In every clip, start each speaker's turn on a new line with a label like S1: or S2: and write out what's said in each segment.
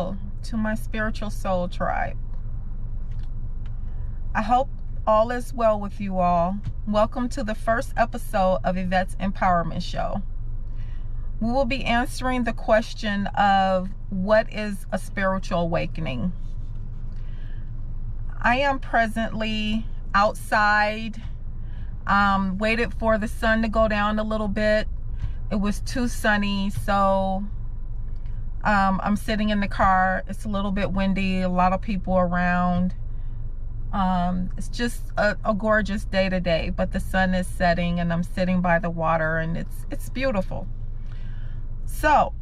S1: hello to my spiritual soul tribe. I hope all is well with you all. Welcome to the first episode of Yvette's Empowerment Show. We will be answering the question of what is a spiritual awakening. I am presently outside, waited for the sun to go down a little bit. It was too sunny, so I'm sitting in the car. It's a little bit windy, a lot of people around. It's just a gorgeous day today, but the sun is setting and I'm sitting by the water and it's beautiful. So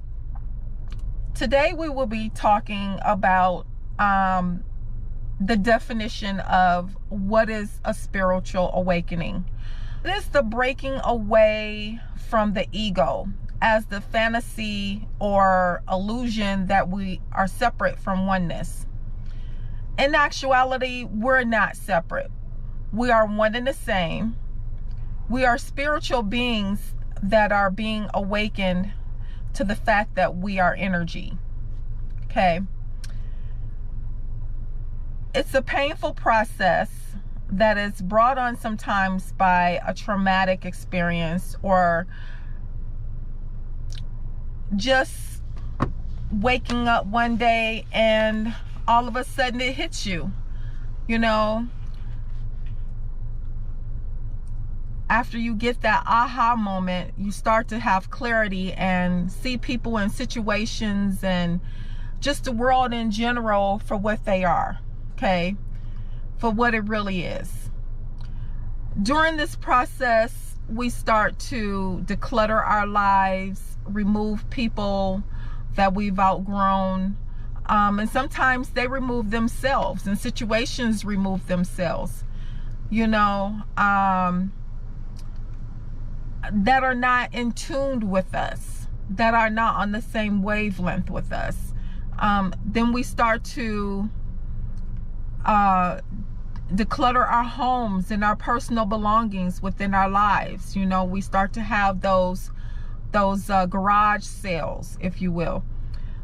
S1: today we will be talking about the definition of what is a spiritual awakening. It is the breaking away from the ego as the fantasy or illusion that we are separate from oneness. In actuality, we're not separate. We are one and the same. We are spiritual beings that are being awakened to the fact that we are energy. Okay. It's a painful process that is brought on sometimes by a traumatic experience or just waking up one day and all of a sudden it hits you. You know, after you get that aha moment, you start to have clarity and see people and situations and just the world in general for what they are, okay? For what it really is. During this process, we start to declutter our lives, remove people that we've outgrown, and sometimes they remove themselves and situations remove themselves, you know, that are not in tune with us, that are not on the same wavelength with us. Then we start to declutter our homes and our personal belongings within our lives. You know, we start to have those garage sales, if you will.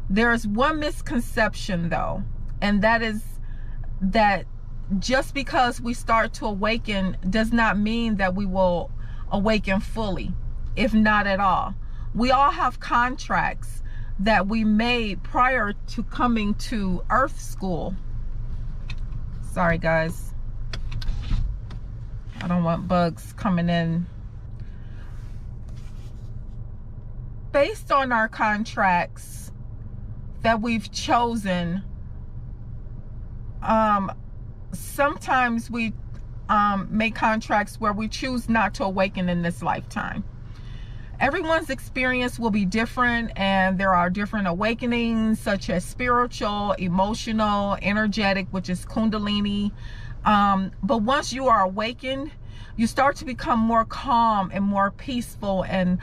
S1: There's one misconception though, and that is that just because we start to awaken does not mean that we will awaken fully, if not at all. We all have contracts that we made prior to coming to Earth School. Sorry guys, I don't want bugs coming in. Based on our contracts that we've chosen, sometimes we make contracts where we choose not to awaken in this lifetime. Everyone's experience will be different, and there are different awakenings such as spiritual, emotional, energetic, which is Kundalini. But once you are awakened, you start to become more calm and more peaceful and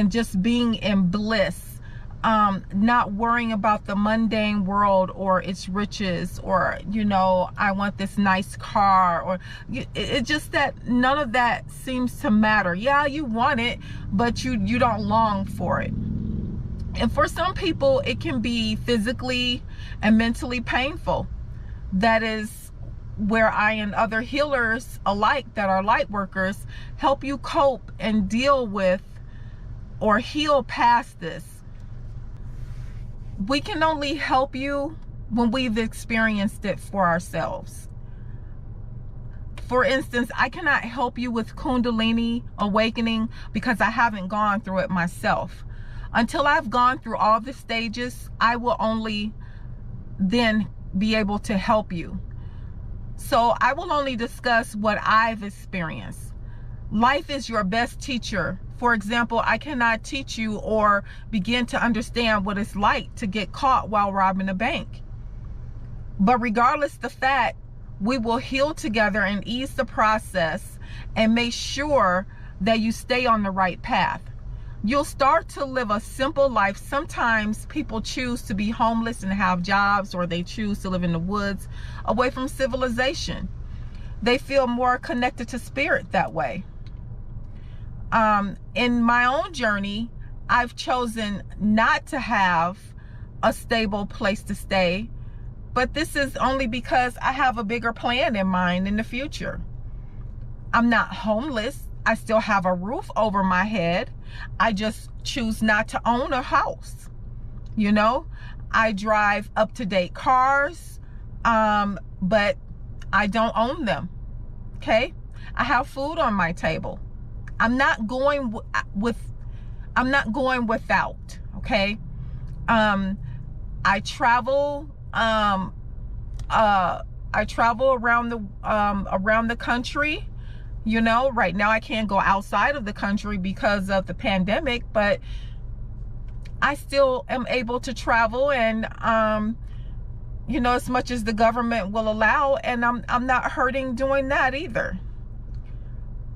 S1: just being in bliss. Not worrying about the mundane world or its riches, or, you know, I want this nice car, or it just that none of that seems to matter. Yeah, you want it, but you don't long for it. And for some people, it can be physically and mentally painful. That is where I and other healers alike that are light workers help you cope and deal with or heal past this. We can only help you when we've experienced it for ourselves. For instance, I cannot help you with Kundalini awakening because I haven't gone through it myself. Until I've gone through all the stages, I will only then be able to help you. So I will only discuss what I've experienced. Life is your best teacher. For example, I cannot teach you or begin to understand what it's like to get caught while robbing a bank. But regardless of the fact, we will heal together and ease the process and make sure that you stay on the right path. You'll start to live a simple life. Sometimes people choose to be homeless and have jobs, or they choose to live in the woods away from civilization. They feel more connected to spirit that way. In my own journey, I've chosen not to have a stable place to stay, but this is only because I have a bigger plan in mind in the future. I'm not homeless. I still have a roof over my head. I just choose not to own a house. You know, I drive up-to-date cars, but I don't own them. Okay? I have food on my table. I'm not going without, okay? I travel around the country. You know, right now I can't go outside of the country because of the pandemic, but I still am able to travel, and you know, as much as the government will allow, and I'm not hurting doing that either.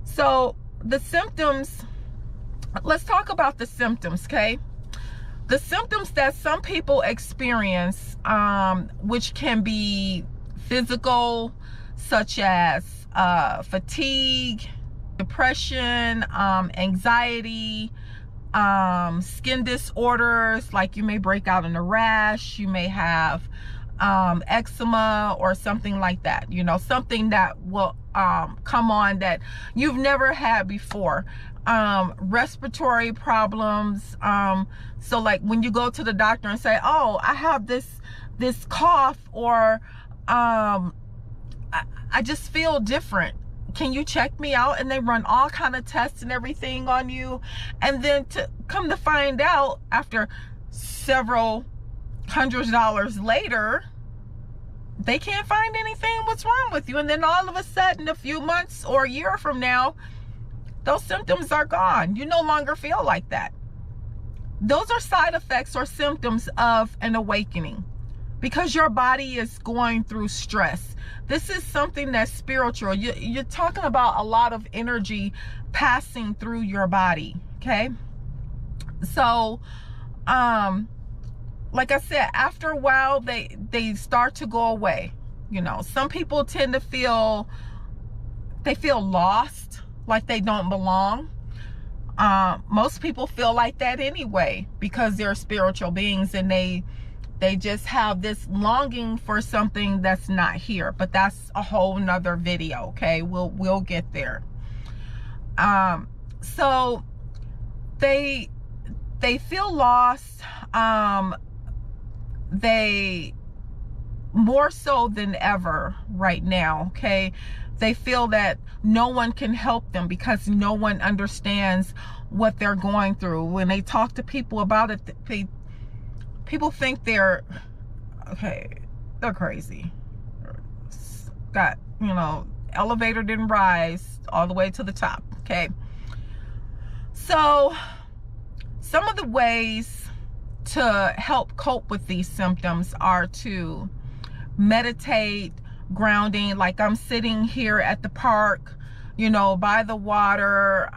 S1: So the symptoms, let's talk about the symptoms, okay? The symptoms that some people experience, which can be physical, such as fatigue, depression, anxiety, skin disorders, like you may break out in a rash, you may have eczema or something like that, you know, something that will come on that you've never had before. Respiratory problems, so like when you go to the doctor and say, oh, I have this cough, or I just feel different, can you check me out? And they run all kind of tests and everything on you, and then to come to find out after several $100s later, they can't find anything what's wrong with you. And then all of a sudden, a few months or a year from now, those symptoms are gone. You no longer feel like that. Those are side effects or symptoms of an awakening, because your body is going through stress. This is something that's spiritual. You're talking about a lot of energy passing through your body, okay? So, like I said, after a while, they start to go away. You know, some people tend to feel lost, like they don't belong. Most people feel like that anyway, because they're spiritual beings, and they just have this longing for something that's not here. But that's a whole nother video, okay? We'll get there. So they feel lost. They more so than ever right now, okay? They feel that no one can help them because no one understands what they're going through. When they talk to people about it, people think they're crazy. Got, you know, elevator didn't rise all the way to the top, okay? So some of the ways to help cope with these symptoms are to meditate, grounding. Like I'm sitting here at the park, you know, by the water.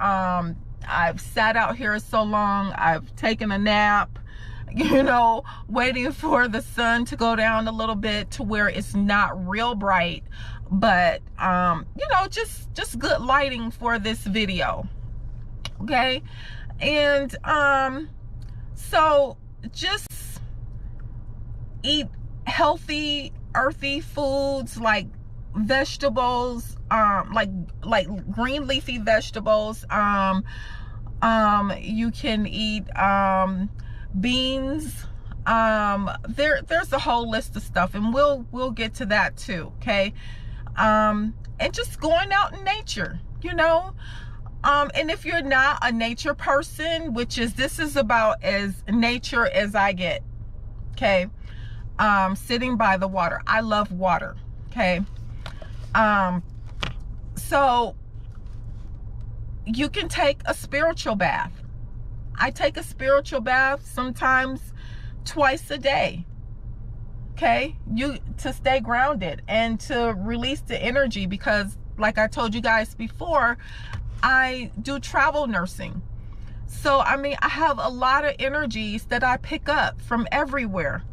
S1: I've sat out here so long, I've taken a nap, you know, waiting for the sun to go down a little bit to where it's not real bright, but you know, just good lighting for this video, okay? And so just eat healthy, earthy foods, like vegetables, like green leafy vegetables. You can eat beans. There's a whole list of stuff, and we'll get to that too, okay? And just going out in nature, you know. And if you're not a nature person, this is about as nature as I get, okay? Sitting by the water. I love water, okay? So you can take a spiritual bath. I take a spiritual bath sometimes twice a day, okay? To stay grounded and to release the energy, because like I told you guys before, I do travel nursing. So, I mean, I have a lot of energies that I pick up from everywhere.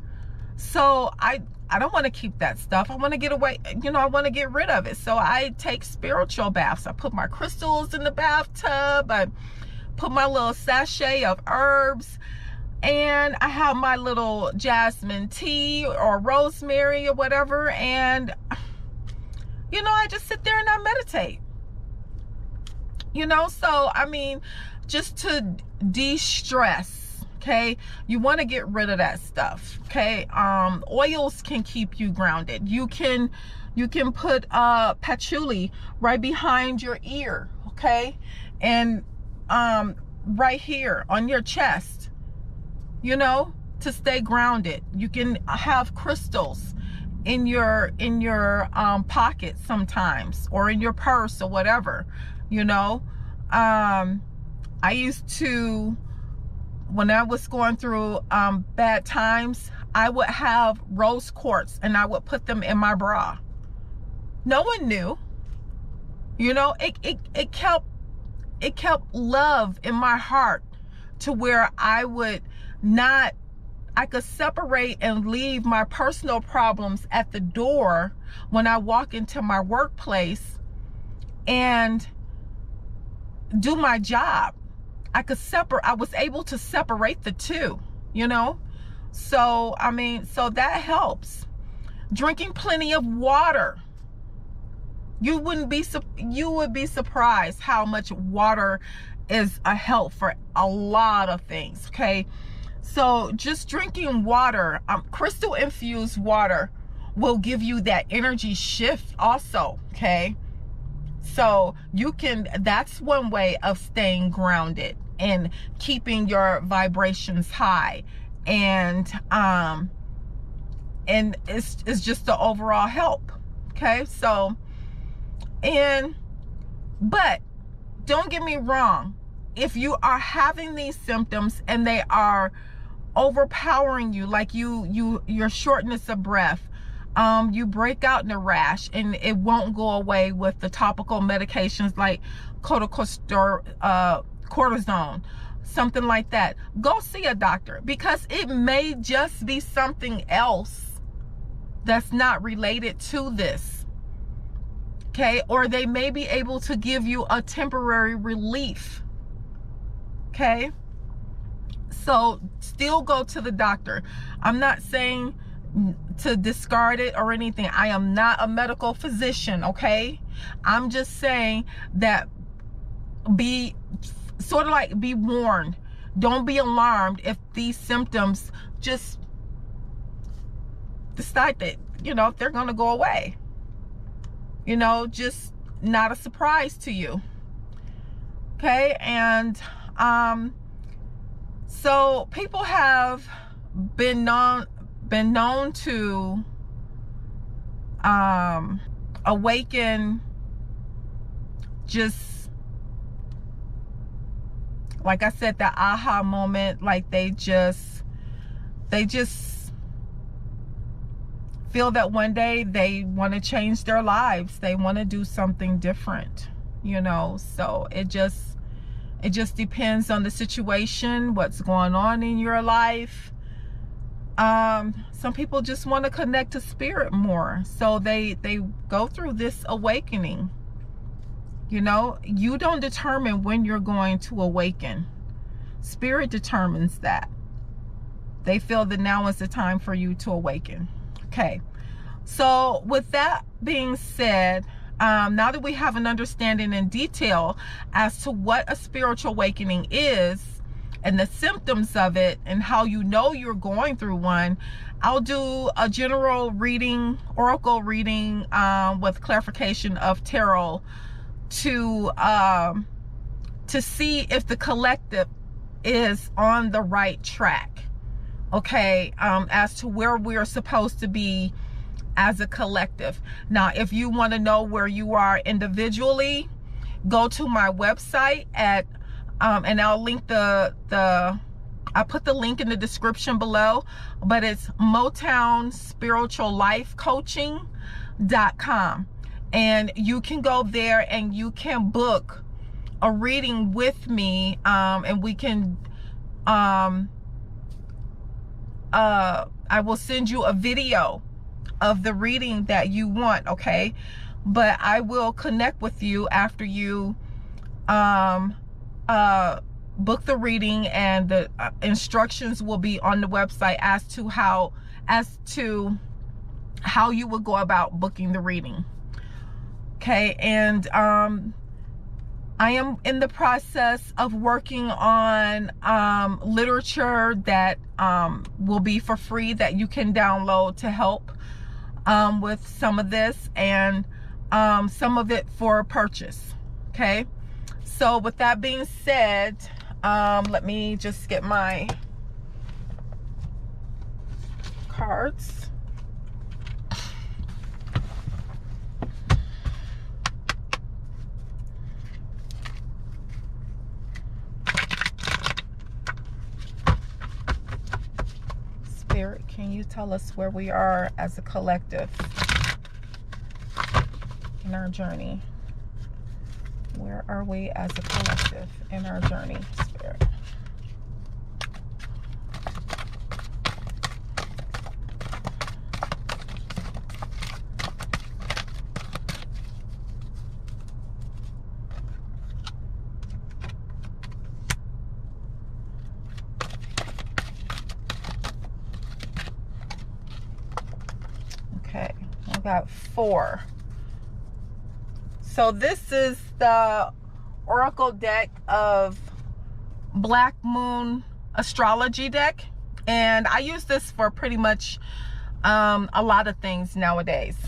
S1: So I don't want to keep that stuff. I want to get away, you know, I want to get rid of it. So I take spiritual baths. I put my crystals in the bathtub. I put my little sachet of herbs and I have my little jasmine tea or rosemary or whatever, and you know, I just sit there and I meditate. You know, so I mean, just to de-stress, okay? You want to get rid of that stuff, okay? Oils can keep you grounded. You can put patchouli right behind your ear, okay? And right here on your chest, you know, to stay grounded. You can have crystals in your pocket sometimes, or in your purse or whatever, you know. I used to, when I was going through bad times, I would have rose quartz and I would put them in my bra. No one knew, you know. It kept love in my heart, to where I could separate and leave my personal problems at the door when I walk into my workplace and do my job. I was able to separate the two, you know. So I mean, so that helps. Drinking plenty of water. You would be surprised how much water is a help for a lot of things, okay? So just drinking water, crystal infused water, will give you that energy shift also, okay? So that's one way of staying grounded and keeping your vibrations high, and it's just the overall help, okay? So, but don't get me wrong, if you are having these symptoms and they are overpowering you, like your shortness of breath, you break out in a rash and it won't go away with the topical medications like cortisone, something like that, go see a doctor, because it may just be something else that's not related to this, okay? Or they may be able to give you a temporary relief, okay? So still go to the doctor. I'm not saying to discard it or anything. I am not a medical physician, okay? I'm just saying that be warned. Don't be alarmed if these symptoms just decide that, you know, they're gonna go away. You know, just not a surprise to you, okay? And so people have been known to awaken, just like I said, that aha moment, like they just feel that one day they want to change their lives, they want to do something different, you know. So it just depends on the situation, what's going on in your life. Some people just want to connect to spirit more, so they go through this awakening. You know, you don't determine when you're going to awaken. Spirit determines that. They feel that now is the time for you to awaken. Okay, so with that being said, now that we have an understanding in detail as to what a spiritual awakening is and the symptoms of it and how you know you're going through one, I'll do a general reading, oracle reading, with clarification of tarot to see if the collective is on the right track, okay, as to where we're supposed to be as a collective. Now, if you want to know where you are individually, go to my website at and I'll link I put the link in the description below, but it's MotownSpiritualLifeCoaching.com, and you can go there and you can book a reading with me, and we can I will send you a video of the reading that you want, okay? But I will connect with you after you book the reading, and the instructions will be on the website as to how you would go about booking the reading. Okay, and I am in the process of working on literature that will be for free, that you can download to help with some of this, and some of it for purchase. Okay, so with that being said, let me just get my cards. Spirit, can you tell us where we are as a collective in our journey? Where are we as a collective in our journey, Spirit? Okay, I got 4. So this is the Oracle deck of Black Moon astrology deck, and I use this for pretty much a lot of things nowadays.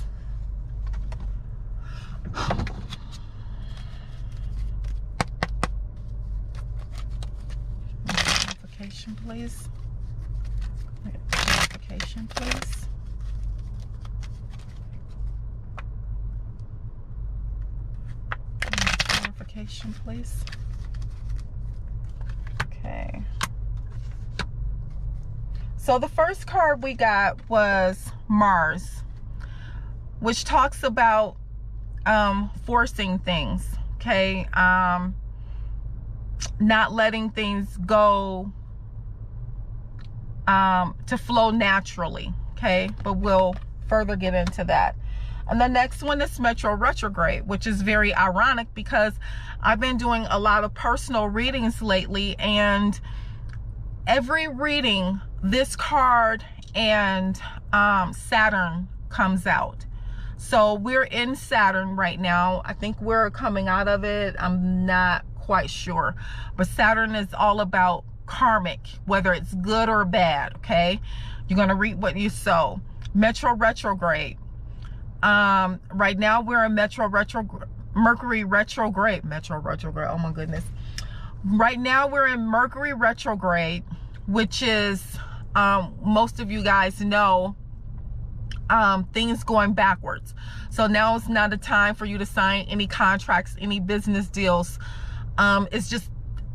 S1: Clarification, please. Clarification, please. Please. Okay. So the first card we got was Mars, which talks about forcing things. Okay. Not letting things go to flow naturally. Okay. But we'll further get into that. And the next one is Retrograde, which is very ironic because I've been doing a lot of personal readings lately, and every reading, this card and Saturn comes out. So we're in Saturn right now. I think we're coming out of it. I'm not quite sure. But Saturn is all about karmic, whether it's good or bad, okay? You're going to reap what you sow. Retrograde. Right now we're in Mercury retrograde. Oh my goodness. Right now we're in Mercury retrograde, which is, most of you guys know, things going backwards. So now is not a time for you to sign any contracts, any business deals. It's just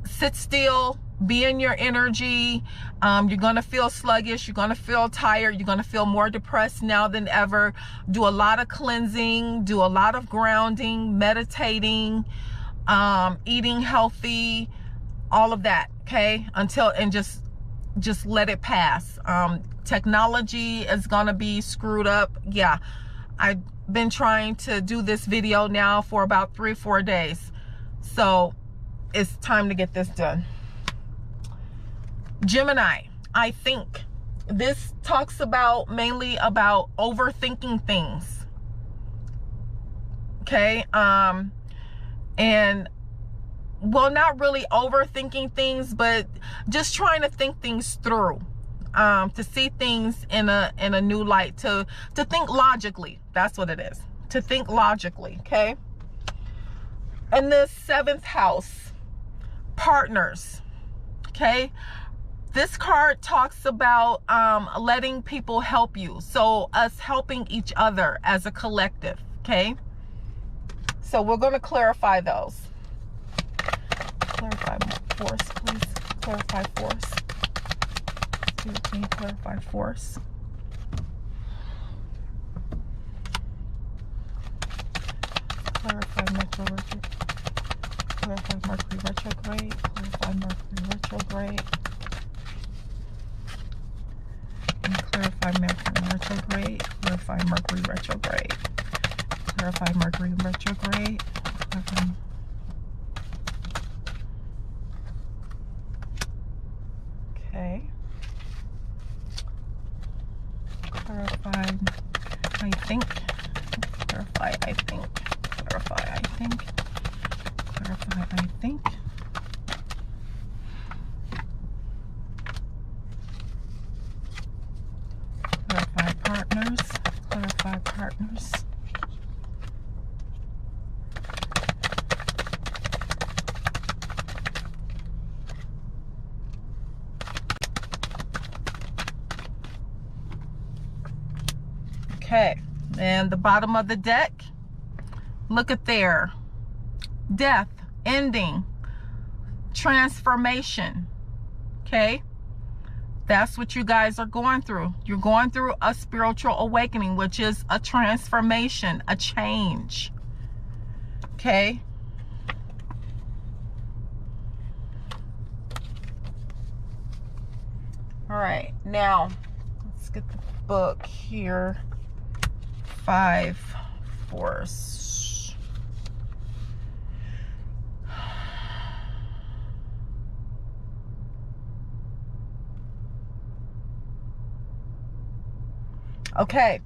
S1: sit still, be in your energy. You're gonna feel sluggish, you're gonna feel tired, you're gonna feel more depressed now than ever. Do a lot of cleansing, do a lot of grounding, meditating, eating healthy, all of that, okay? And just let it pass. Technology is gonna be screwed up. Yeah, I've been trying to do this video now for about 3 or 4 days, so it's time to get this done. Gemini, I think this talks about mainly about overthinking things. Okay, and well, not really overthinking things, but just trying to think things through, to see things in a new light, to think logically. That's what it is, to think logically. Okay, and the 7th house, partners. Okay, this card talks about letting people help you, so us helping each other as a collective. Okay, so we're going to clarify those. Clarify force, please. Clarify force. Can you clarify force? Clarify Mercury retrograde. Clarify Mercury retrograde. And clarify Mercury retrograde. Clarify Mercury retrograde. Clarify Mercury retrograde. Okay. Clarify, I think. Clarify, I think. Clarify, I think. Clarify, I think. Clarify partners. Clarify partners. Okay, and the bottom of the deck, look at there. Death, ending, transformation. Okay, that's what you guys are going through. You're going through a spiritual awakening, which is a transformation, a change. Okay. All right, now let's get the book here. 5 Force. Okay,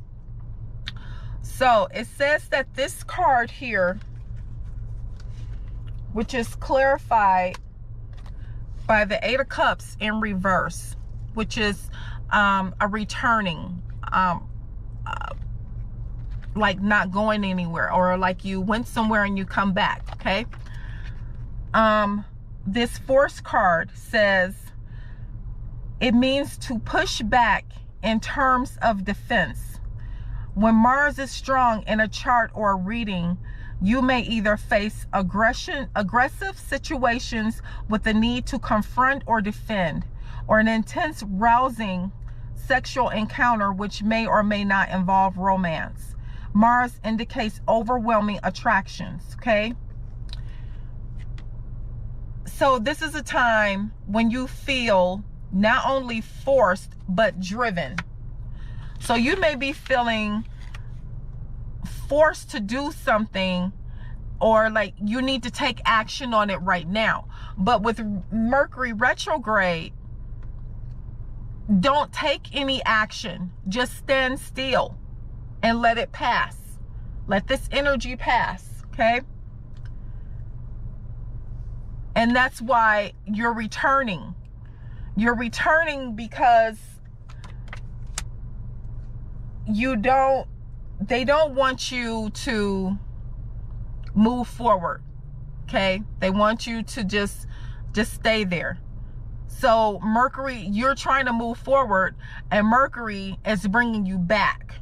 S1: so it says that this card here, which is clarified by the 8 of Cups in reverse, which is a returning, like not going anywhere, or like you went somewhere and you come back. Okay. This Force card says it means to push back in terms of defense. When Mars is strong in a chart or a reading, you may either face aggressive situations with the need to confront or defend, or an intense, rousing sexual encounter which may or may not involve romance. Mars indicates overwhelming attractions, okay? So this is a time when you feel not only forced, but driven. So you may be feeling forced to do something, or like you need to take action on it right now. But with Mercury retrograde, don't take any action. Just stand still and let it pass. Let this energy pass, okay? And that's why you're returning. You're returning because they don't want you to move forward, okay? They want you to just stay there. So Mercury, you're trying to move forward, and Mercury is bringing you back.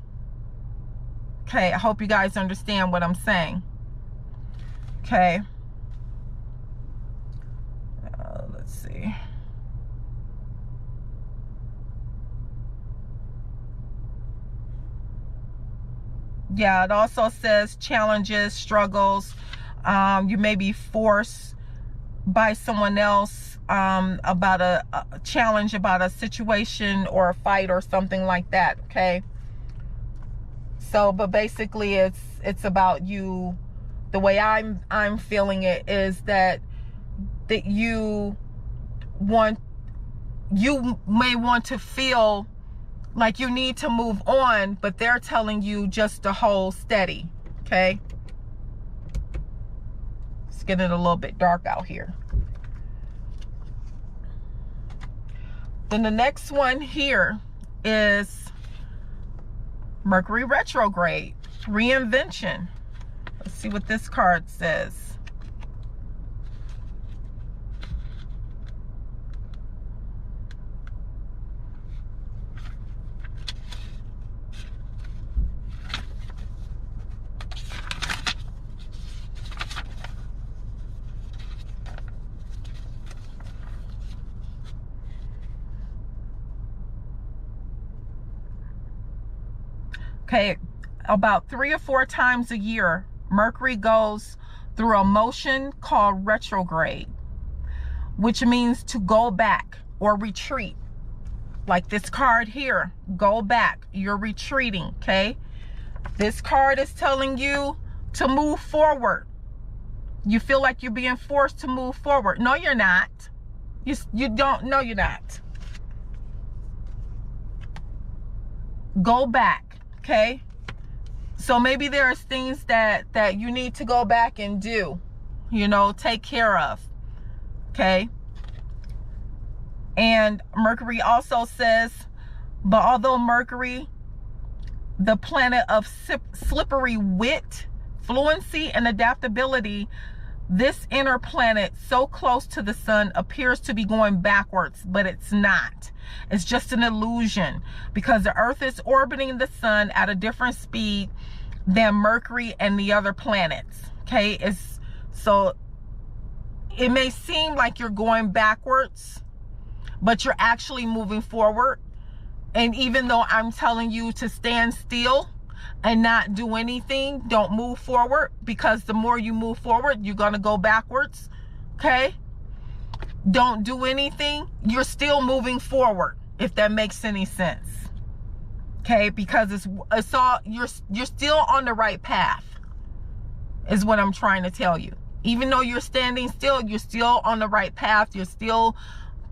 S1: Okay, I hope you guys understand what I'm saying. Okay. Let's see. Yeah, it also says challenges, struggles. You may be forced by someone else about a challenge, about a situation or a fight or something like that, okay? So, but basically it's about you. The way I'm feeling it is that you may want to feel like you need to move on, but they're telling you just to hold steady, okay? It's getting a little bit dark out here. Then the next one here is Mercury retrograde, reinvention. Let's see what this card says. Okay, about 3 or 4 times a year, Mercury goes through a motion called retrograde, which means to go back or retreat. Like this card here, go back, you're retreating, okay? This card is telling you to move forward. You feel like you're being forced to move forward. No, you're not. You don't, no, you're not. go back, okay? So maybe there's things that you need to go back and do, you know, take care of, okay? And Mercury also says, but although Mercury, the planet of slippery wit, fluency, and adaptability, this inner planet so close to the sun appears to be going backwards, but it's not. It's just an illusion, because the Earth is orbiting the sun at a different speed than Mercury and the other planets, okay? So it may seem like you're going backwards, but you're actually moving forward. And even though I'm telling you to stand still and not do anything, don't move forward, because the more you move forward, you're going to go backwards, okay? Don't do anything, you're still moving forward, if that makes any sense, okay? Because it's all, you're still on the right path, is what I'm trying to tell you. Even though you're standing still, you're still on the right path.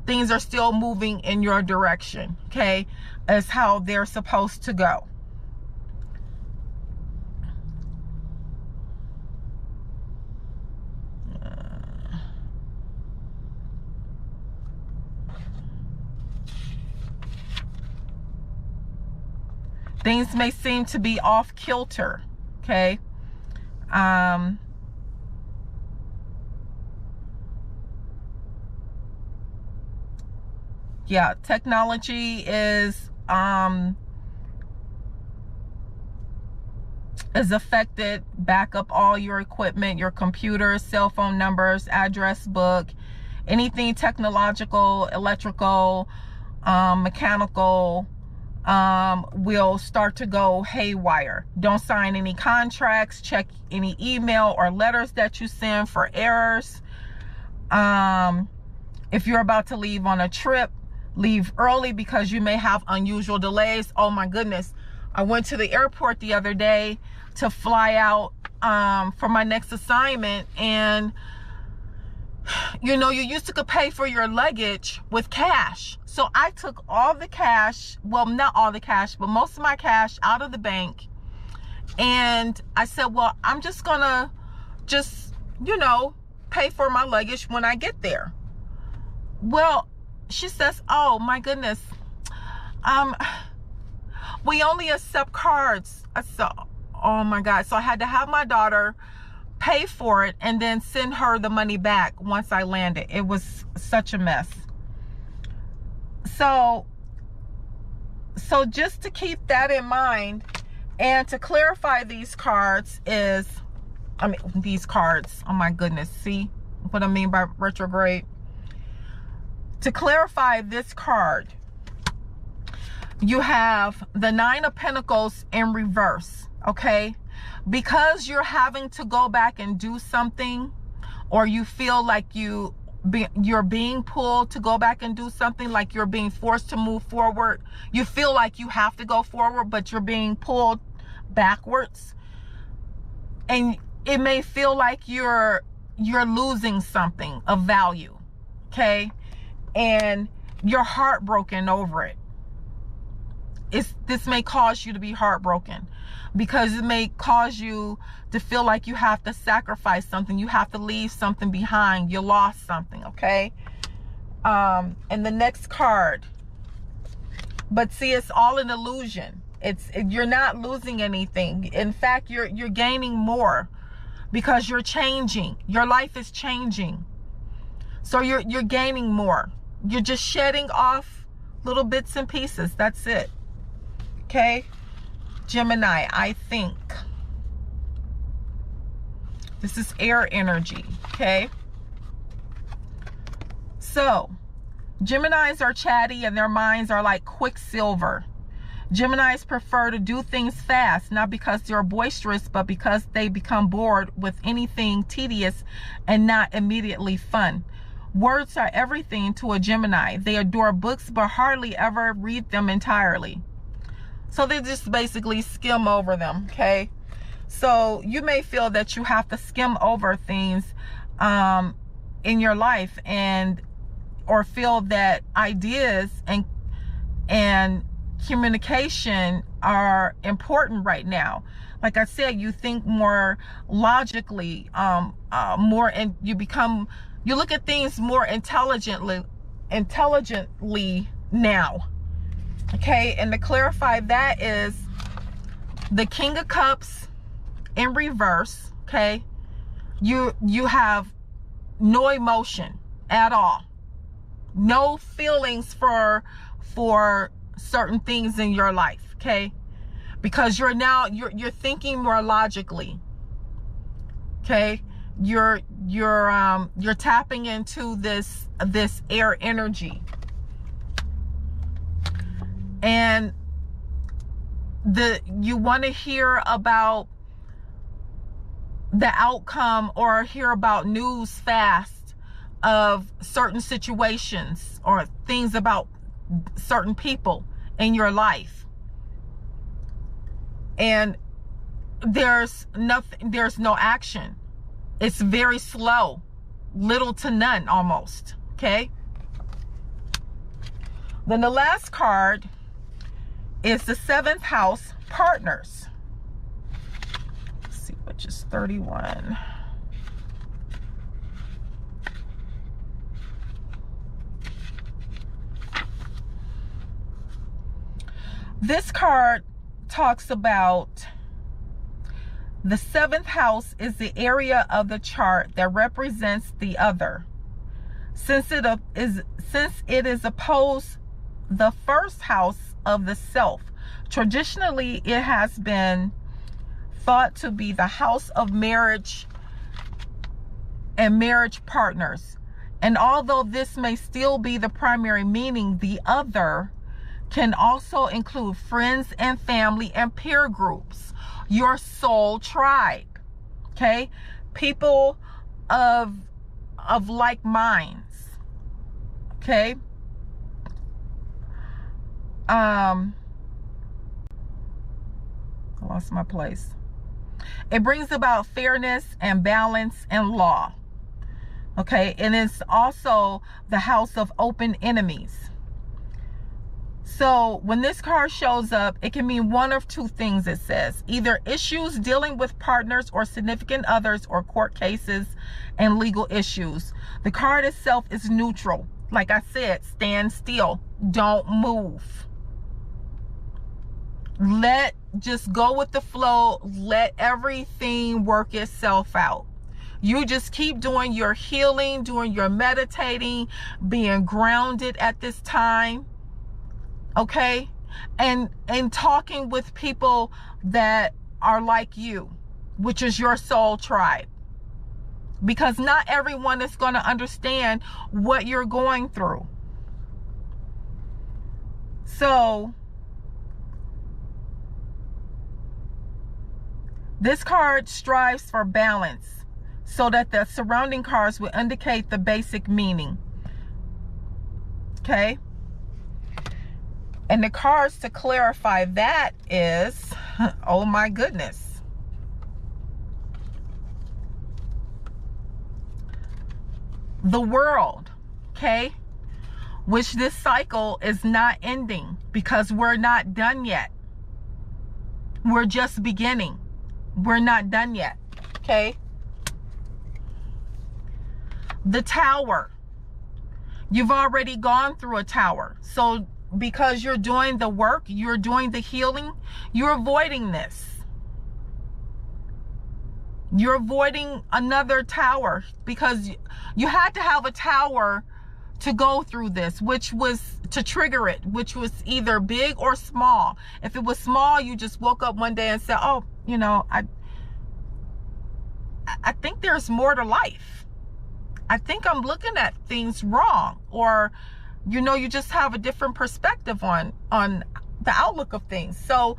S1: Things are still moving in your direction, okay? As how they're supposed to go. Things may seem to be off kilter, okay? Yeah, technology is affected. Back up all your equipment, your computers, cell phone numbers, address book, anything technological, electrical, mechanical, will start to go haywire. Don't sign any contracts, check any email or letters that you send for errors. If you're about to leave on a trip, leave early, because you may have unusual delays. Oh my goodness, I went to the airport the other day to fly out for my next assignment, and you know, you used to pay for your luggage with cash. So I took all the cash, well, not all the cash, but most of my cash out of the bank, and I said, well, I'm just gonna you know, pay for my luggage when I get there. Well, she says, oh my goodness, we only accept cards. I said, oh my God. So I had to have my daughter pay for it and then send her the money back once I landed. It was such a mess. So just to keep that in mind, and to clarify these cards these cards, oh my goodness, see what I mean by retrograde? To clarify this card, you have the Nine of Pentacles in reverse, okay? Because you're having to go back and do something, or you feel like you're being pulled to go back and do something, like you're being forced to move forward. You feel like you have to go forward, but you're being pulled backwards. And it may feel like you're losing something of value, okay? And you're heartbroken over it. This may cause you to be heartbroken, because it may cause you to feel like you have to sacrifice something, you have to leave something behind, you lost something, okay? And the next card, but see, it's all an illusion. You're not losing anything. In fact, you're gaining more, because you're changing. Your life is changing. So you're gaining more. You're just shedding off little bits and pieces. That's it. Okay? Gemini, I think. This is air energy. Okay? So, Geminis are chatty, and their minds are like quicksilver. Geminis prefer to do things fast, not because they're boisterous, but because they become bored with anything tedious and not immediately fun. Words are everything to a Gemini. They adore books, but hardly ever read them entirely. So they just basically skim over them, okay? So you may feel that you have to skim over things in your life, or feel that ideas and communication are important right now. Like I said, you think more logically, and you look at things more intelligently now. Okay, and to clarify, that is the King of Cups in reverse. Okay, you have no emotion at all, no feelings for certain things in your life. Okay, because you're thinking more logically. Okay, you're tapping into this air energy, and you want to hear about the outcome or hear about news fast of certain situations or things about certain people in your life. And there's no action. It's very slow, little to none almost. Okay. Then the last card is the 7th house, partners. Let's see, which is 31. This card talks about the 7th house is the area of the chart that represents the other. Since it is opposed the 1st house of the self, traditionally it has been thought to be the house of marriage and marriage partners. And although this may still be the primary meaning, the other can also include friends and family and peer groups, your soul tribe. Okay, people of like minds. Okay. I lost my place. It brings about fairness and balance and law. Okay, and it's also the house of open enemies. So when this card shows up, it can mean one of two things. It says either issues dealing with partners or significant others, or court cases and legal issues. The card itself is neutral. Like I said, stand still, don't move. Just go with the flow. Let everything work itself out. You just keep doing your healing, doing your meditating, being grounded at this time. Okay, and talking with people that are like you, which is your soul tribe, because not everyone is going to understand what you're going through. So this card strives for balance so that the surrounding cards will indicate the basic meaning. Okay. And the cards to clarify that is, oh my goodness. The World, okay? Which this cycle is not ending because we're not done yet. We're just beginning. We're not done yet, okay? The Tower. You've already gone through a tower. So because you're doing the work, you're doing the healing, you're avoiding this. You're avoiding another tower because you had to have a tower to go through this, which was to trigger it, which was either big or small. If it was small, you just woke up one day and said, oh, you know, I think there's more to life. I think I'm looking at things wrong, or you know, you just have a different perspective on the outlook of things. So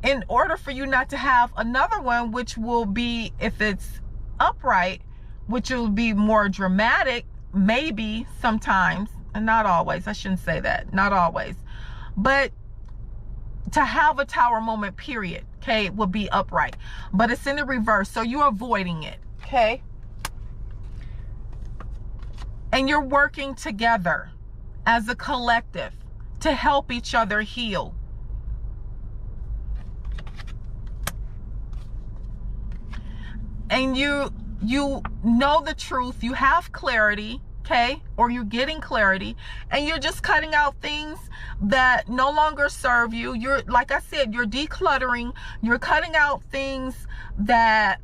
S1: in order for you not to have another one, which will be, if it's upright, which will be more dramatic, maybe sometimes, and not always, I shouldn't say that, not always, but to have a tower moment, period, okay, will be upright, but it's in the reverse, so you're avoiding it, okay? And you're working together as a collective to help each other heal. and you know the truth, you have clarity, okay, or you're getting clarity, and you're just cutting out things that no longer serve you. You're, like I said, you're decluttering, you're cutting out things that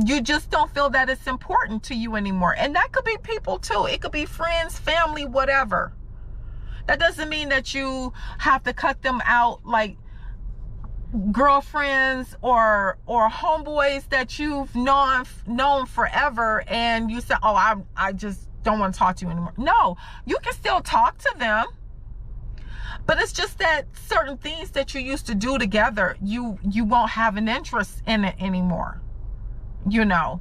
S1: you just don't feel that it's important to you anymore. And that could be people too. It could be friends, family, whatever. That doesn't mean that you have to cut them out, like girlfriends or homeboys that you've known forever, and you say, oh, I just don't want to talk to you anymore. No, you can still talk to them, but it's just that certain things that you used to do together, you won't have an interest in it anymore. You know,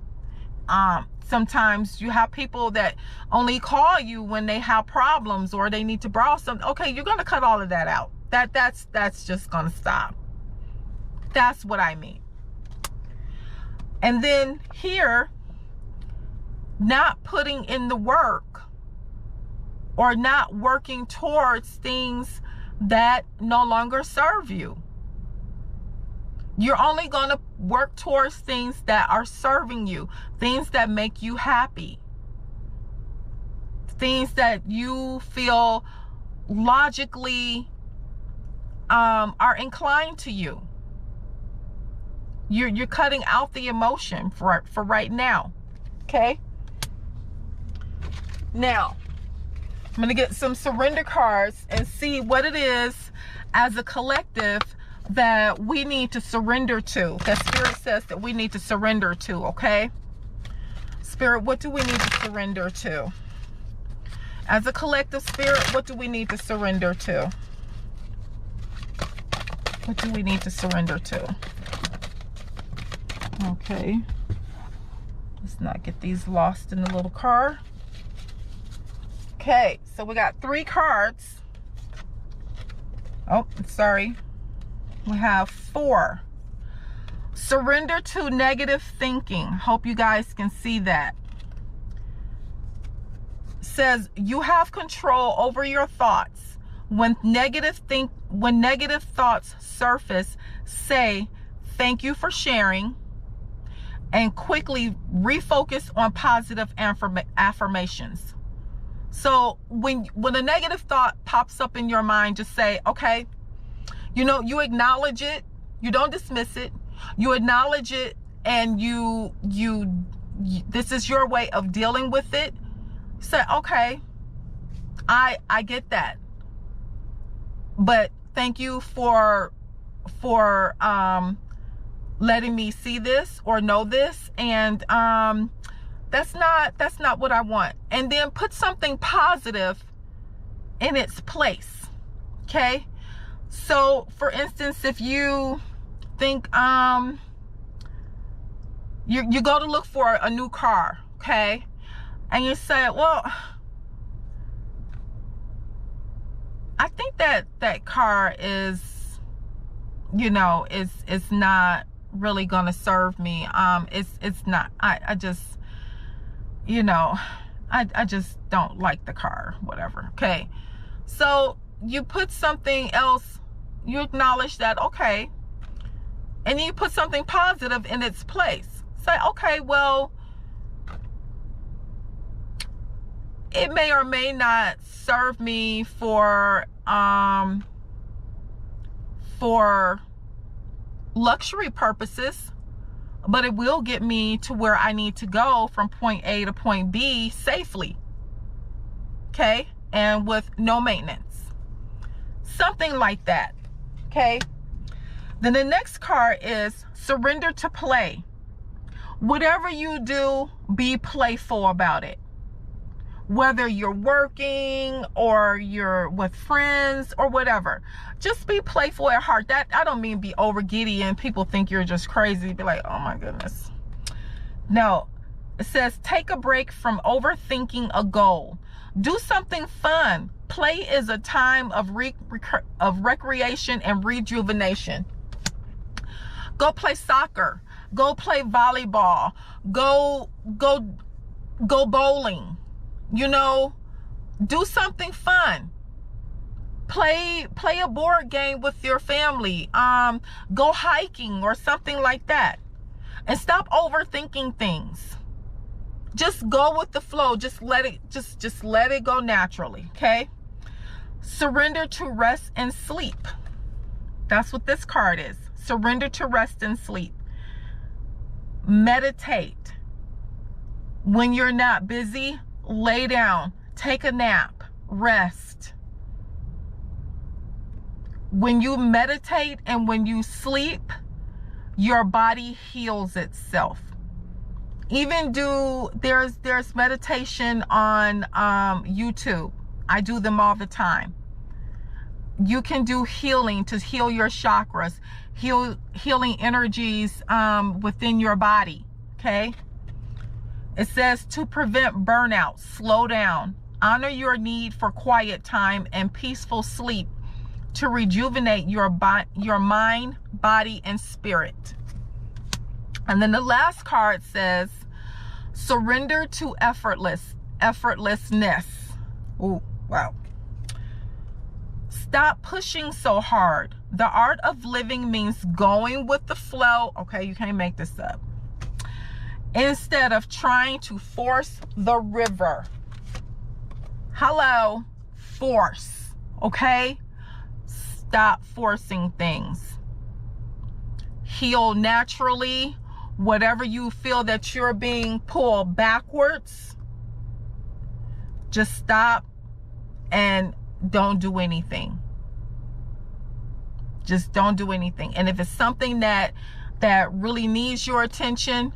S1: sometimes you have people that only call you when they have problems or they need to borrow something. Okay, you're going to cut all of that out. That's just going to stop. That's what I mean. And then here, not putting in the work or not working towards things that no longer serve you. You're only going to work towards things that are serving you, things that make you happy, things that you feel logically are inclined to you. You're cutting out the emotion for right now. Okay? Now, I'm going to get some surrender cards and see what it is as a collective that we need to surrender to, that Spirit says that we need to surrender to. Okay, Spirit, what do we need to surrender to as a collective? Spirit, what do we need to surrender to? What do we need to surrender to? Okay, let's not get these lost in the little car. Okay, so we got 3 cards. Oh, sorry. We have 4. Surrender to negative thinking. Hope you guys can see that. Says you have control over your thoughts. When negative thoughts surface, say thank you for sharing and quickly refocus on positive affirmations. So when a negative thought pops up in your mind, just say, okay, you know, you acknowledge it, you don't dismiss it, you acknowledge it, and you this is your way of dealing with it. Say, okay, I get that, but thank you for letting me see this or know this, and that's not what I want. And then put something positive in its place. Okay, so for instance, if you think you go to look for a new car, okay, and you say, well, I think that car is, you know, it's not really gonna serve me. It's not. I just, you know, I just don't like the car, whatever. Okay, so you put something else, you acknowledge that, okay, and then you put something positive in its place. Say, okay, well, it may or may not serve me for luxury purposes, but it will get me to where I need to go from point A to point B safely. Okay, and with no maintenance. Something like that. Okay, then the next card is surrender to play. Whatever you do, be playful about it. Whether you're working or you're with friends or whatever, just be playful at heart. That I don't mean be over giddy and people think you're just crazy. Be like, oh my goodness. No, it says take a break from overthinking a goal. Do something fun. Play is a time of recreation and rejuvenation. Go play soccer. Go play volleyball. Go bowling. You know, do something fun. Play a board game with your family. Go hiking or something like that. And stop overthinking things. Just go with the flow. Just let it go naturally, okay? Surrender to rest and sleep. That's what this card is. Surrender to rest and sleep. Meditate. When you're not busy, lay down, take a nap, rest. When you meditate and when you sleep, your body heals itself. Even there's meditation on YouTube. I do them all the time. You can do healing to heal your chakras, healing energies within your body, okay? It says to prevent burnout, slow down, honor your need for quiet time and peaceful sleep to rejuvenate your mind, body, and spirit. And then the last card says, surrender to effortlessness. Oh, wow. Stop pushing so hard. The art of living means going with the flow. Okay, you can't make this up. Instead of trying to force the river. Hello, force, okay? Stop forcing things. Heal naturally. Whatever you feel that you're being pulled backwards, just stop and don't do anything. Just don't do anything. And if it's something that really needs your attention,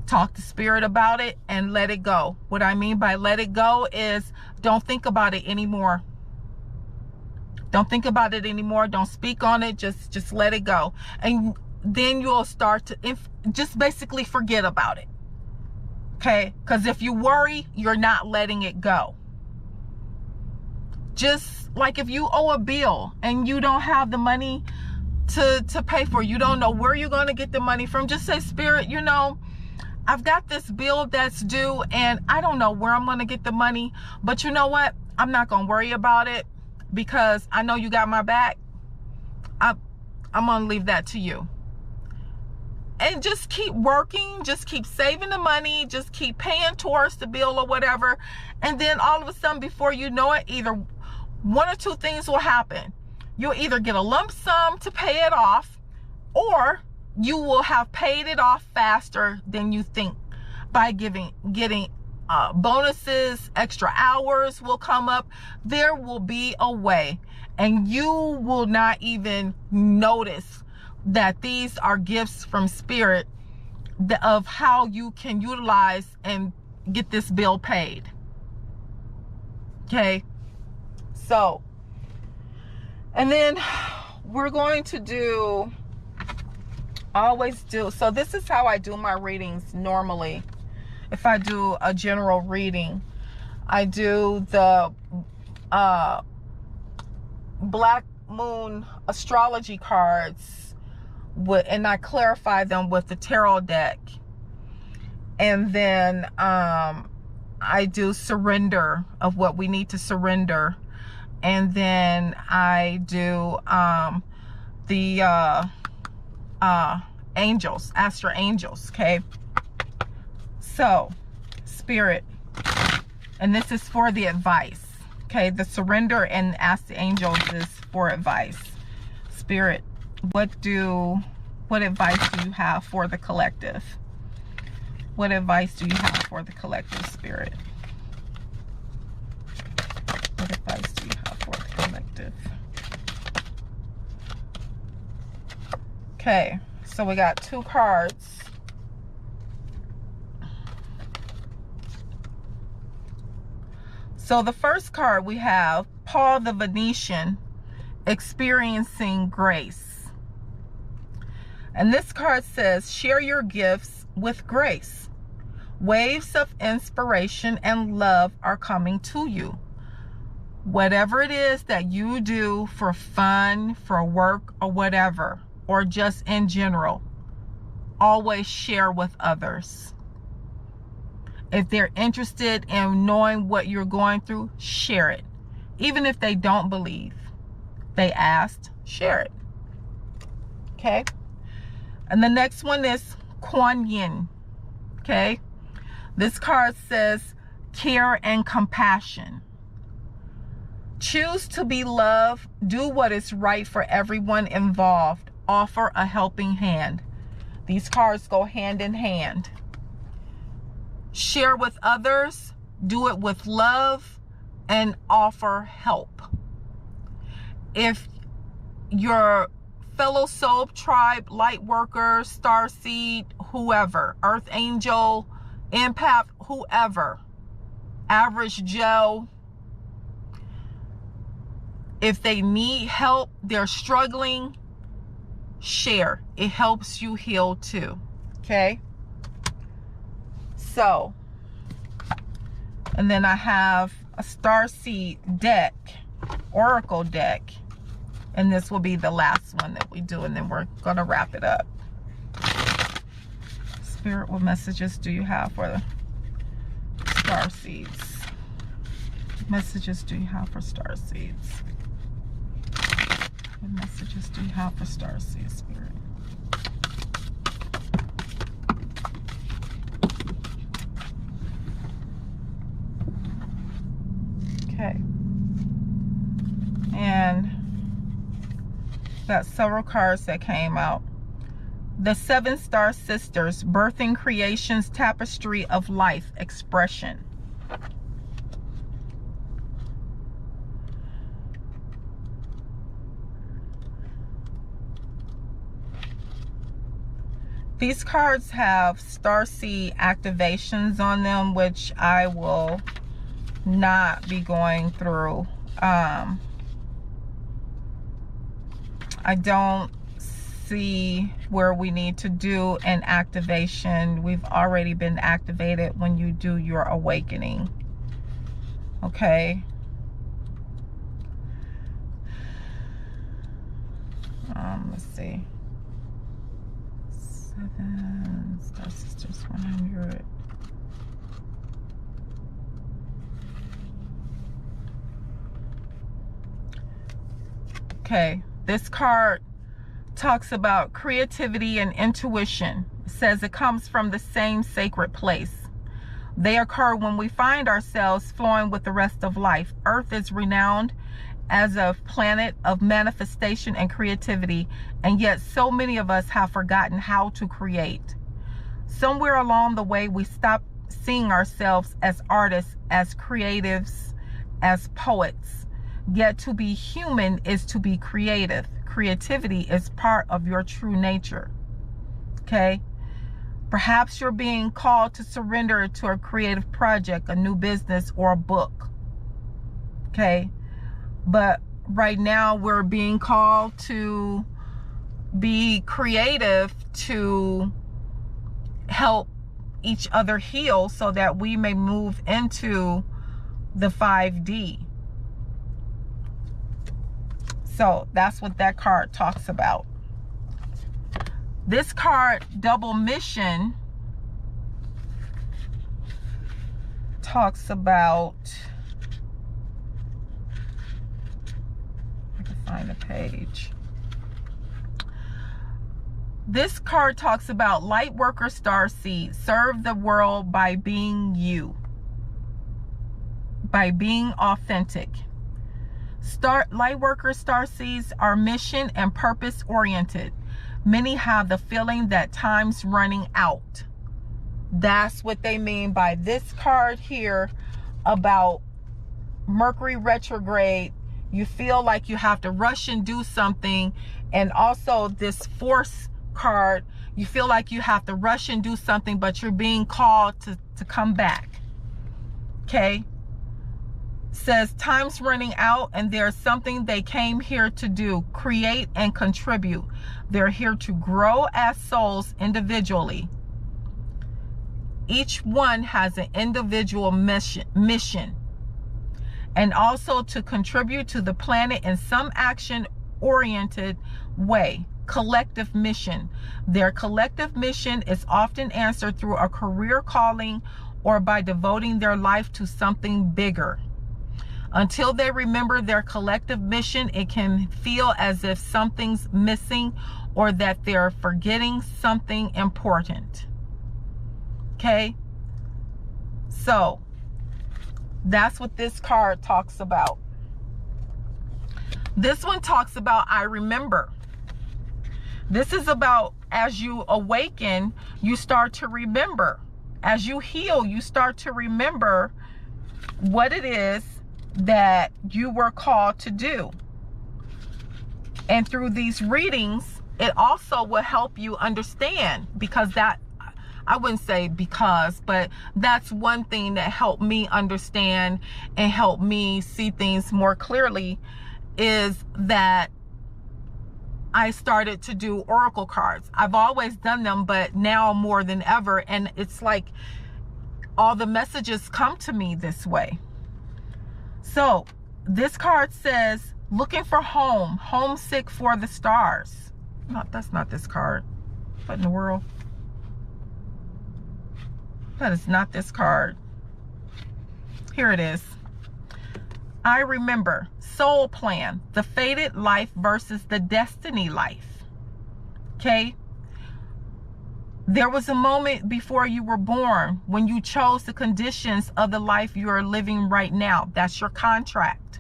S1: talk to spirit about it and let it go. What I mean by let it go is don't think about it anymore. Don't think about it anymore. Don't speak on it. Just let it go. And then you'll start to just basically forget about it. Okay? Because if you worry, you're not letting it go. Just like if you owe a bill and you don't have the money to pay for it, you don't know where you're going to get the money from, just say, Spirit, you know, I've got this bill that's due and I don't know where I'm going to get the money, but you know what? I'm not going to worry about it because I know you got my back. I'm going to leave that to you. And just keep working, just keep saving the money, just keep paying towards the bill or whatever. And then all of a sudden, before you know it, either one or two things will happen. You'll either get a lump sum to pay it off, or you will have paid it off faster than you think by getting bonuses, extra hours will come up. There will be a way, and you will not even notice that these are gifts from spirit of how you can utilize and get this bill paid. Okay, so, and then we're going to so this is how I do my readings normally. If I do a general reading, I do the Black Moon astrology cards, and I clarify them with the tarot deck. And then I do surrender of what we need to surrender. And then I do the angels, astro angels, okay? So, spirit, and this is for the advice, okay? The surrender and ask the angels is for advice. Spirit, what advice do you have for the collective? What advice do you have for the collective, spirit? What advice do you have for the collective? Okay, so we got two cards. So the first card we have, Paul the Venetian, experiencing grace. And this card says, share your gifts with grace. Waves of inspiration and love are coming to you. Whatever it is that you do for fun, for work, or whatever, or just in general, always share with others. If they're interested in knowing what you're going through, share it. Even if they don't believe, they asked, share it. Okay. And the next one is Kuan Yin. Okay. This card says care and compassion. Choose to be loved. Do what is right for everyone involved. Offer a helping hand. These cards go hand in hand. Share with others. Do it with love and offer help. If your fellow soul tribe, light worker, starseed, whoever, earth angel, empath, whoever, average Joe, if they need help, they're struggling, share. It helps you heal too. Okay. So, and then I have a starseed deck, oracle deck, and this will be the last one that we do, and then we're gonna wrap it up. Spirit, what messages do you have for the starseeds? What messages do you have for starseeds? What messages do you have for starseed, Spirit? Okay. And got several cards that came out. The 7 Star Sisters, Birthing Creation's Tapestry of Life Expression. These cards have starseed activations on them, which I will not be going through. I don't see where we need to do an activation. We've already been activated when you do your awakening. Okay. Let's see. 7 Star Sisters 100. Okay, this card talks about creativity and intuition. It says it comes from the same sacred place. They occur when we find ourselves flowing with the rest of life. Earth is renowned as a planet of manifestation and creativity, and yet so many of us have forgotten how to create. Somewhere along the way, we stopped seeing ourselves as artists, as creatives, as poets. Yet to be human is to be creative. Creativity is part of your true nature. Okay? Perhaps you're being called to surrender to a creative project, a new business, or a book. Okay? But right now we're being called to be creative, to help each other heal so that we may move into the 5D. So that's what that card talks about. This card, Double Mission, talks about, I can find a page. This card talks about light worker starseed. Serve the world by being you, by being authentic. Light worker starseeds are mission and purpose oriented. Many have the feeling that time's running out. That's what they mean by this card here about Mercury retrograde. You feel like you have to rush and do something. And also this Force card, you feel like you have to rush and do something, but you're being called to come back. Okay? Says time's running out and there's something they came here to do, create and contribute. They're here to grow as souls individually. Each one has an individual mission and also to contribute to the planet in some action oriented way. Collective mission. Their collective mission is often answered through a career calling or by devoting their life to something bigger. Until they remember their collective mission, it can feel as if something's missing or that they're forgetting something important. Okay? So, that's what this card talks about. This one talks about I remember. This is about as you awaken, you start to remember. As you heal, you start to remember what it is that you were called to do. And through these readings, it also will help you understand, because that, I wouldn't say because, but that's one thing that helped me understand and helped me see things more clearly, is that I started to do oracle cards. I've always done them, but now more than ever, and it's like all the messages come to me this way. So this card says, looking for home, homesick for the stars. No, that's not this card. What in the world? That is not this card. Here it is. I remember. Soul plan. The fated life versus the destiny life. Okay? There was a moment before you were born when you chose the conditions of the life you are living right now. That's your contract.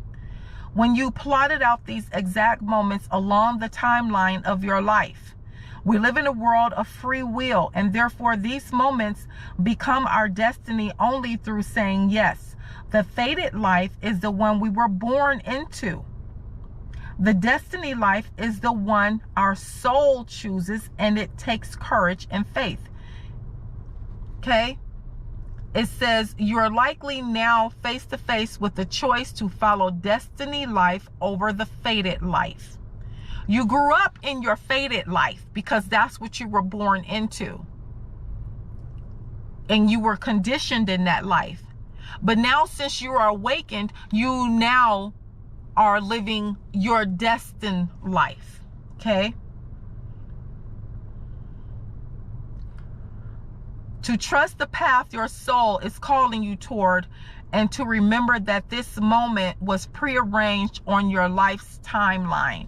S1: When you plotted out these exact moments along the timeline of your life. We live in a world of free will, and therefore these moments become our destiny only through saying yes. The fated life is the one we were born into. The destiny life is the one our soul chooses, and it takes courage and faith. Okay? It says you're likely now face to face with the choice to follow destiny life over the fated life. You grew up in your fated life because that's what you were born into. And you were conditioned in that life. But now, since you are awakened, you now are living your destined life. Okay? To trust the path your soul is calling you toward, and to remember that this moment was prearranged on your life's timeline.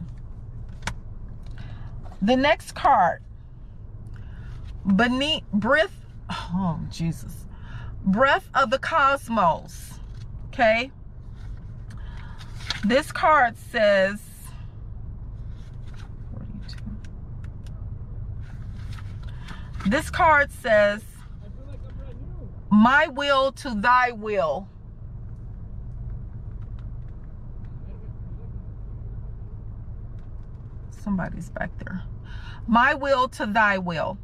S1: The next card, breath of the cosmos. Okay, this card says 42. This card says, my will to thy will. Somebody's back there. My will to thy will.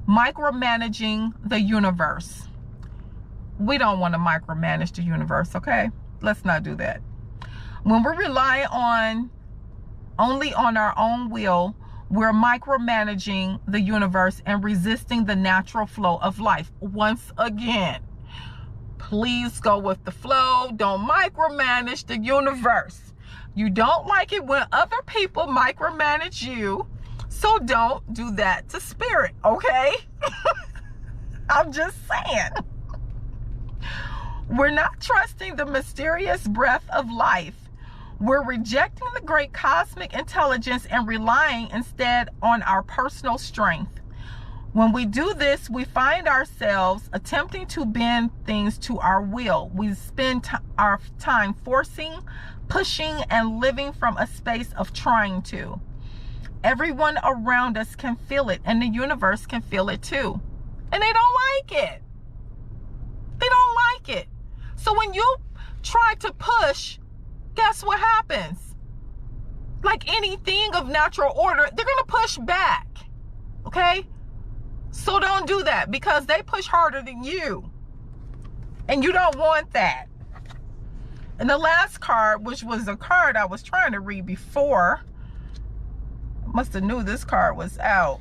S1: Micromanaging the universe. We don't want to micromanage the universe, okay? Let's not do that. When we rely only on our own will, we're micromanaging the universe and resisting the natural flow of life. Once again, please go with the flow. Don't micromanage the universe. You don't like it when other people micromanage you, so don't do that to spirit, okay? I'm just saying. We're not trusting the mysterious breath of life. We're rejecting the great cosmic intelligence and relying instead on our personal strength. When we do this, we find ourselves attempting to bend things to our will. We spend our time forcing, pushing, and living from a space of trying to. Everyone around us can feel it, and the universe can feel it too. And they don't like it. They don't like it. So when you try to push, guess what happens? Like anything of natural order, they're going to push back. Okay? So don't do that, because they push harder than you. And you don't want that. And the last card, which was a card I was trying to read before, must have knew this card was out.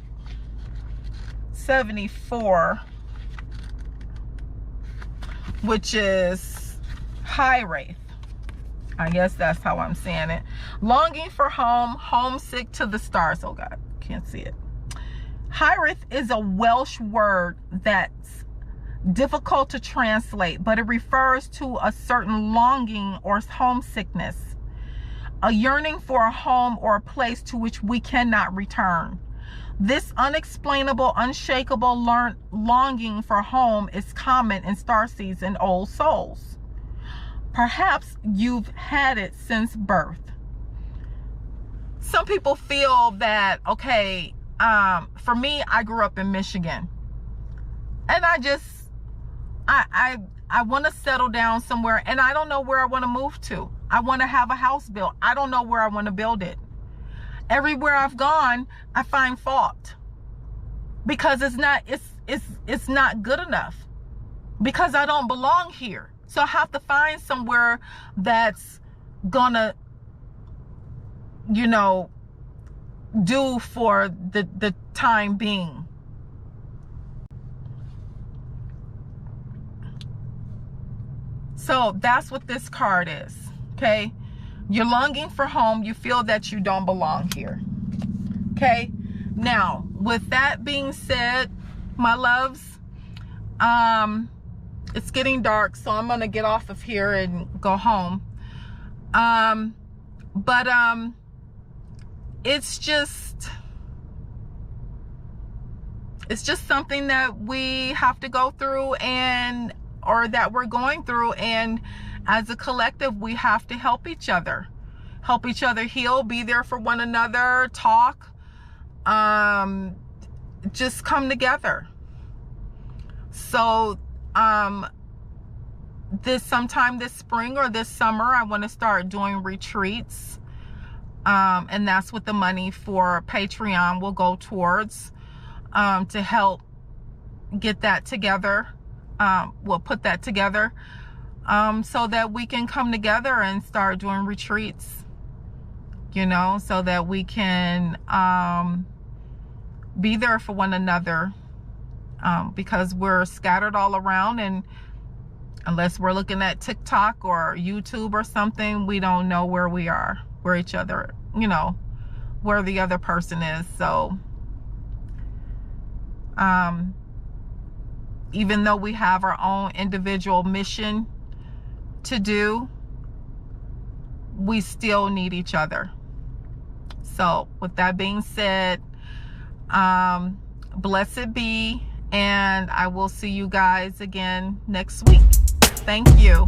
S1: 74, which is High-Wraith. I guess that's how I'm saying it. Longing for home, homesick to the stars. Oh God, can't see it. High-Wraith is a Welsh word that difficult to translate, but it refers to a certain longing or homesickness, a yearning for a home or a place to which we cannot return. This unexplainable, unshakable longing for home is common in starseeds and old souls. Perhaps you've had it since birth. Some people feel that, okay, for me, I grew up in Michigan, and I want to settle down somewhere, and I don't know where I want to move to. I want to have a house built. I don't know where I want to build it. Everywhere I've gone, I find fault because it's not good enough, because I don't belong here. So I have to find somewhere that's gonna, you know, do for the time being. So that's what this card is. Okay, you're longing for home. You feel that you don't belong here. Okay, now with that being said, my loves, it's getting dark, so I'm gonna get off of here and go home. It's just something that we have to go through, or that we're going through, and as a collective we have to help each other heal, be there for one another, talk, just come together. So sometime this spring or this summer, I want to start doing retreats, and that's what the money for Patreon will go towards, to help get that together. We'll put that together, so that we can come together and start doing retreats, you know, so that we can be there for one another, because we're scattered all around, and unless we're looking at TikTok or YouTube or something, we don't know where we are, where each other, you know, where the other person is. So even though we have our own individual mission to do, we still need each other. So with that being said, blessed be, and I will see you guys again next week. Thank you.